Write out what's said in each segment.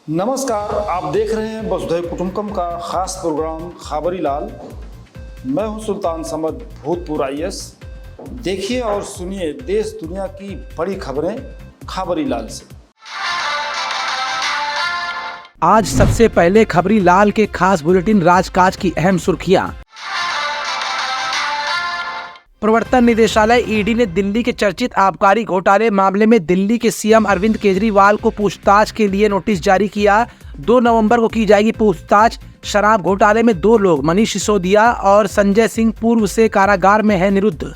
नमस्कार, आप देख रहे हैं वसुधैव कुटुंबकम का खास प्रोग्राम खबरी लाल। मैं हूं सुल्तान समद, भूतपूर्व आईएएस। देखिए और सुनिए देश दुनिया की बड़ी खबरें खबरी लाल से। आज सबसे पहले खबरी लाल के खास बुलेटिन राजकाज की अहम सुर्खियां। प्रवर्तन निदेशालय ईडी ने दिल्ली के चर्चित आबकारी घोटाले मामले में दिल्ली के सीएम अरविंद केजरीवाल को पूछताछ के लिए नोटिस जारी किया। 2 नवंबर को की जाएगी पूछताछ। शराब घोटाले में 2 लोग मनीष सिसोदिया और संजय सिंह पूर्व से कारागार में है निरुद्ध।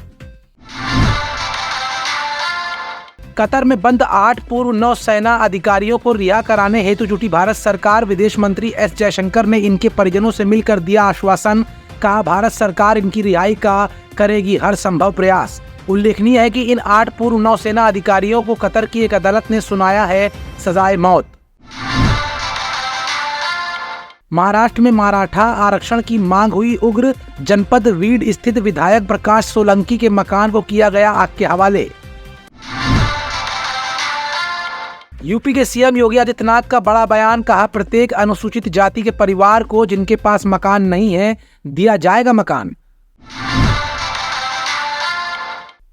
कतर में बंद 8 पूर्व नौसेना अधिकारियों को रिहा कराने हेतु जुटी भारत सरकार। विदेश मंत्री एस जयशंकर ने इनके परिजनों से मिलकर दिया आश्वासन। कहा, भारत सरकार इनकी रिहाई का करेगी हर संभव प्रयास। उल्लेखनीय है कि इन 8 पूर्व नौसेना अधिकारियों को कतर की एक अदालत ने सुनाया है सजाए मौत। महाराष्ट्र में मराठा आरक्षण की मांग हुई उग्र। जनपद रीड स्थित विधायक प्रकाश सोलंकी के मकान को किया गया आग के हवाले। यूपी के सीएम योगी आदित्यनाथ का बड़ा बयान। कहा, प्रत्येक अनुसूचित जाति के परिवार को जिनके पास मकान नहीं है दिया जाएगा मकान।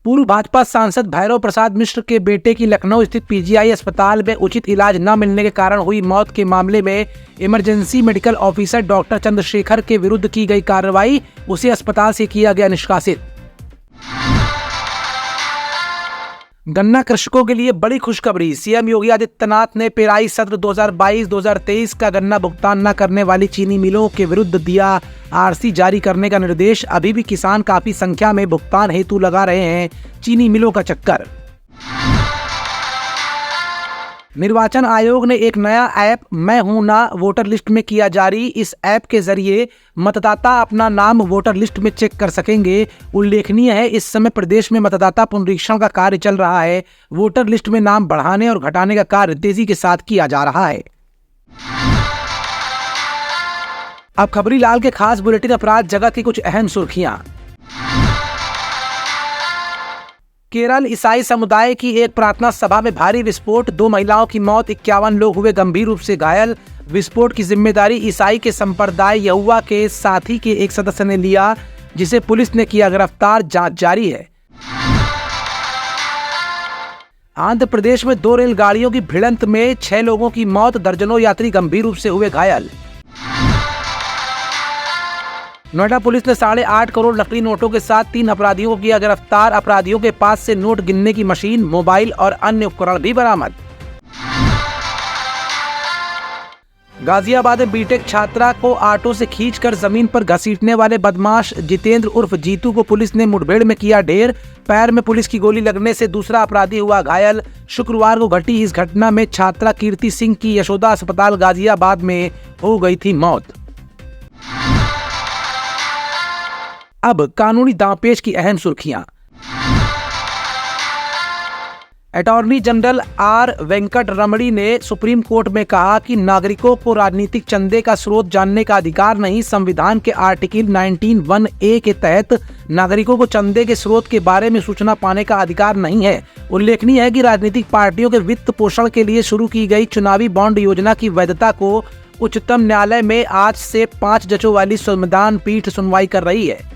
पूर्व भाजपा सांसद भैरव प्रसाद मिश्र के बेटे की लखनऊ स्थित पीजीआई अस्पताल में उचित इलाज न मिलने के कारण हुई मौत के मामले में emergency medical officer doctor Chandrashekhar के विरुद्ध की गई कार्रवाई। उसे अस्पताल से किया गया निष्कासित। गन्ना कृषकों के लिए बड़ी खुशखबरी। सीएम योगी आदित्यनाथ ने पेराई सत्र 2022-2023 का गन्ना भुगतान न करने वाली चीनी मिलों के विरुद्ध दिया आरसी जारी करने का निर्देश। अभी भी किसान काफी संख्या में भुगतान हेतु लगा रहे हैं चीनी मिलों का चक्कर। निर्वाचन आयोग ने एक नया ऐप मैं हूं ना वोटर लिस्ट में किया जारी। इस ऐप के जरिए मतदाता अपना नाम वोटर लिस्ट में चेक कर सकेंगे। उल्लेखनीय है, इस समय प्रदेश में मतदाता पुनरीक्षण का कार्य चल रहा है। वोटर लिस्ट में नाम बढ़ाने और घटाने का कार्य तेजी के साथ किया जा रहा है। अब खबरी लाल के खास बुलेटिन अपराध जगत की कुछ अहम सुर्खियां। केरल ईसाई समुदाय की एक प्रार्थना सभा में भारी विस्फोट। 2 महिलाओं की मौत, 51 लोग हुए गंभीर रूप से घायल। विस्फोट की जिम्मेदारी ईसाई के संप्रदाय यहोवा के साथी के एक सदस्य ने लिया, जिसे पुलिस ने किया गिरफ्तार। जांच जारी है। आंध्र प्रदेश में 2 रेलगाड़ियों की भिड़ंत में 6 लोगों की मौत, दर्जनों यात्री गंभीर रूप से हुए घायल। नोएडा पुलिस ने 8.5 करोड़ नकली नोटों के साथ 3 अपराधियों को किया गिरफ्तार। अपराधियों के पास से नोट गिनने की मशीन, मोबाइल और अन्य उपकरण भी बरामद। गाजियाबाद में बीटेक छात्रा को ऑटो से खींचकर जमीन पर घसीटने वाले बदमाश जितेंद्र उर्फ जीतू को पुलिस ने मुठभेड़ में किया ढेर। पैर में पुलिस की गोली लगने से दूसरा अपराधी हुआ घायल। शुक्रवार को घटी इस घटना में छात्रा कीर्ति सिंह की यशोदा अस्पताल गाजियाबाद में हो गई थी मौत। अब कानूनी दांवपेच की अहम सुर्खियां। अटॉर्नी जनरल आर वेंकट रमणी ने सुप्रीम कोर्ट में कहा कि नागरिकों को राजनीतिक चंदे का स्रोत जानने का अधिकार नहीं। संविधान के आर्टिकल 19(1)(a) के तहत नागरिकों को चंदे के स्रोत के बारे में सूचना पाने का अधिकार नहीं है। उल्लेखनीय है कि राजनीतिक पार्टियों के वित्त पोषण के लिए शुरू की गई चुनावी बॉन्ड योजना की वैधता को उच्चतम न्यायालय में आज से 5 जजों वाली संविधान पीठ सुनवाई कर रही है।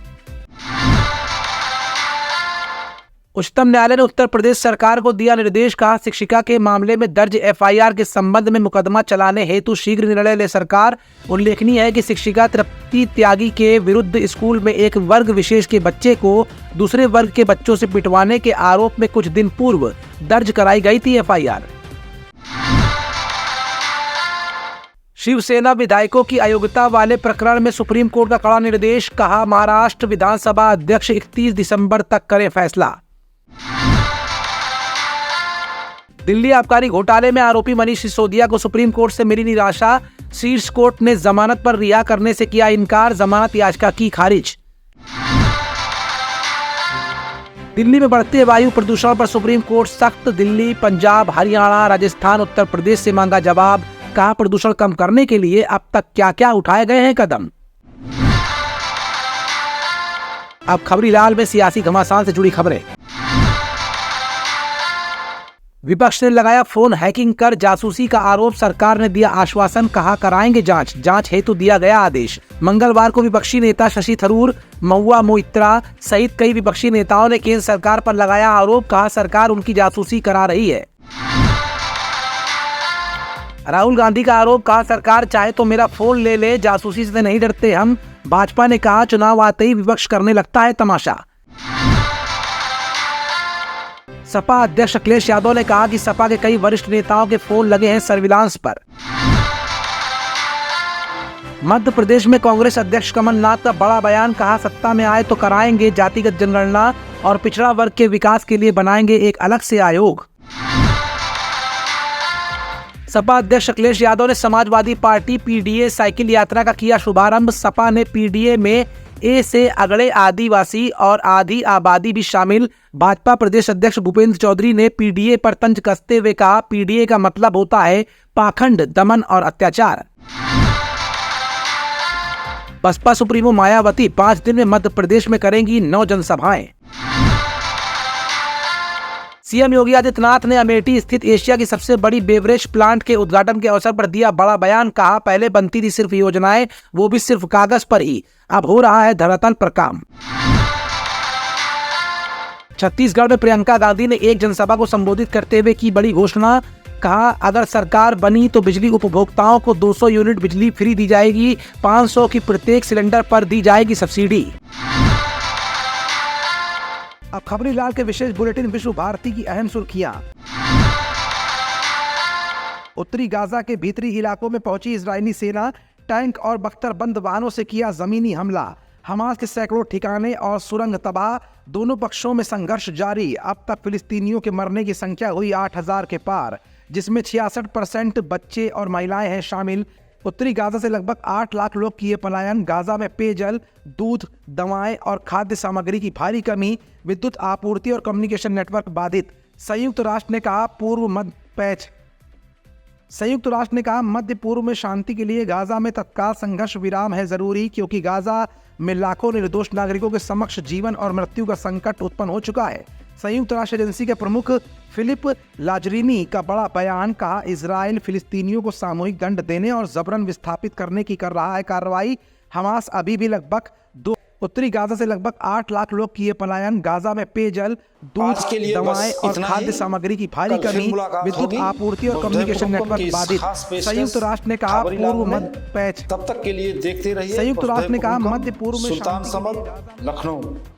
उच्चतम न्यायालय ने उत्तर प्रदेश सरकार को दिया निर्देश। कहा, शिक्षिका के मामले में दर्ज एफआईआर के संबंध में मुकदमा चलाने हेतु शीघ्र निर्णय ले सरकार। उल्लेखनीय है कि शिक्षिका तृप्ति त्यागी के विरुद्ध स्कूल में एक वर्ग विशेष के बच्चे को दूसरे वर्ग के बच्चों से पिटवाने के आरोप में कुछ दिन पूर्व दर्ज कराई गई थी एफआईआर। शिवसेना विधायकों की अयोग्यता वाले प्रकरण में सुप्रीम कोर्ट का कड़ा निर्देश। कहा, महाराष्ट्र विधानसभा अध्यक्ष 31 दिसंबर तक करें फैसला। दिल्ली आबकारी घोटाले में आरोपी मनीष सिसोदिया को सुप्रीम कोर्ट से मिली निराशा। शीर्ष कोर्ट ने जमानत पर रिहा करने से किया इनकार। जमानत याचिका की खारिज। दिल्ली में बढ़ते वायु प्रदूषण पर सुप्रीम कोर्ट सख्त। दिल्ली, पंजाब, हरियाणा, राजस्थान, उत्तर प्रदेश से मांगा जवाब। कहा, प्रदूषण कम करने के लिए अब तक क्या क्या उठाए गए हैं कदम। अब खबरी लाल में सियासी घमासान से जुड़ी खबरें। विपक्ष ने लगाया फोन हैकिंग कर जासूसी का आरोप, सरकार ने दिया आश्वासन, कहा कराएंगे जांच हेतु दिया गया आदेश। मंगलवार को विपक्षी नेता शशि थरूर, महुआ मोइत्रा सहित कई विपक्षी नेताओं ने केंद्र सरकार पर लगाया आरोप, कहा सरकार उनकी जासूसी करा रही है। राहुल गांधी का आरोप, कहा सरकार चाहे तो मेरा फोन ले ले, जासूसी से नहीं डरते हम। भाजपा ने कहा चुनाव आते ही विपक्ष करने लगता है तमाशा। सपा अध्यक्ष अखिलेश यादव ने कहा कि सपा के कई वरिष्ठ नेताओं के फोन लगे हैं सर्विलांस पर। मध्य प्रदेश में कांग्रेस अध्यक्ष कमलनाथ का बड़ा बयान, कहा सत्ता में आए तो कराएंगे जातिगत जनगणना और पिछड़ा वर्ग के विकास के लिए बनाएंगे एक अलग से आयोग। सपा अध्यक्ष अखिलेश यादव ने समाजवादी पार्टी पीडीए साइकिल यात्रा का किया शुभारंभ। सपा ने पीडीए में ए से अगड़े आदिवासी और आधी आबादी भी शामिल। भाजपा प्रदेश अध्यक्ष भूपेंद्र चौधरी ने पीडीए पर तंज कसते हुए कहा पीडीए का मतलब होता है पाखंड, दमन और अत्याचार। बसपा सुप्रीमो मायावती 5 दिन में मध्य प्रदेश में करेंगी 9 जनसभाएं। सीएम योगी आदित्यनाथ ने अमेठी स्थित एशिया की सबसे बड़ी बेवरेज प्लांट के उद्घाटन के अवसर पर दिया बड़ा बयान, कहा पहले बनती थी सिर्फ योजनाएं, वो भी सिर्फ कागज पर ही, अब हो रहा है धरातल पर काम। छत्तीसगढ़ में प्रियंका गांधी ने एक जनसभा को संबोधित करते हुए की बड़ी घोषणा, कहा अगर सरकार बनी तो बिजली उपभोक्ताओं को 200 यूनिट बिजली फ्री दी जाएगी, 500 की प्रत्येक सिलेंडर पर दी जाएगी सब्सिडी। अब खबरी लाल के विशेष बुलेटिन विश्व भारती की अहम सुर्खियां। उत्तरी गाजा के भीतरी इलाकों में पहुंची इजरायली सेना, टैंक और बख्तरबंद वाहनों से किया जमीनी हमला। हमास के सैकड़ों ठिकाने और सुरंग तबाह, दोनों पक्षों में संघर्ष जारी। अब तक फिलिस्तीनियों के मरने की संख्या हुई 8000 के पार, जिसमें 66% बच्चे और महिलाएं हैं शामिल। उत्तरी गाजा से लगभग 8 लाख लोग किए पलायन। गाजा में पेयजल, दूध, दवाएं और खाद्य सामग्री की भारी कमी। विद्युत आपूर्ति और कम्युनिकेशन नेटवर्क बाधित। संयुक्त राष्ट्र ने कहा मध्य पूर्व में शांति के लिए गाजा में तत्काल संघर्ष विराम है जरूरी, क्योंकि गाजा में लाखों निर्दोष नागरिकों के समक्ष जीवन और मृत्यु का संकट उत्पन्न हो चुका है। संयुक्त राष्ट्र एजेंसी के प्रमुख फिलिप लाजरीनी का बड़ा बयान, कहा इजराइल फिलिस्तीनियों को सामूहिक दंड देने और जबरन विस्थापित करने की कर रहा है कार्रवाई। हमास अभी भी उत्तरी गाजा से लगभग 8 लाख लोग किए पलायन। गाजा में पेयजल, दूध, दवाएं और खाद्य सामग्री की भारी कमी। विद्युत आपूर्ति और कम्युनिकेशन नेटवर्क बाधित। संयुक्त राष्ट्र ने कहा तब तक के लिए देखते रहिए। संयुक्त राष्ट्र ने कहा मध्य पूर्व में सुल्तान समद, लखनऊ।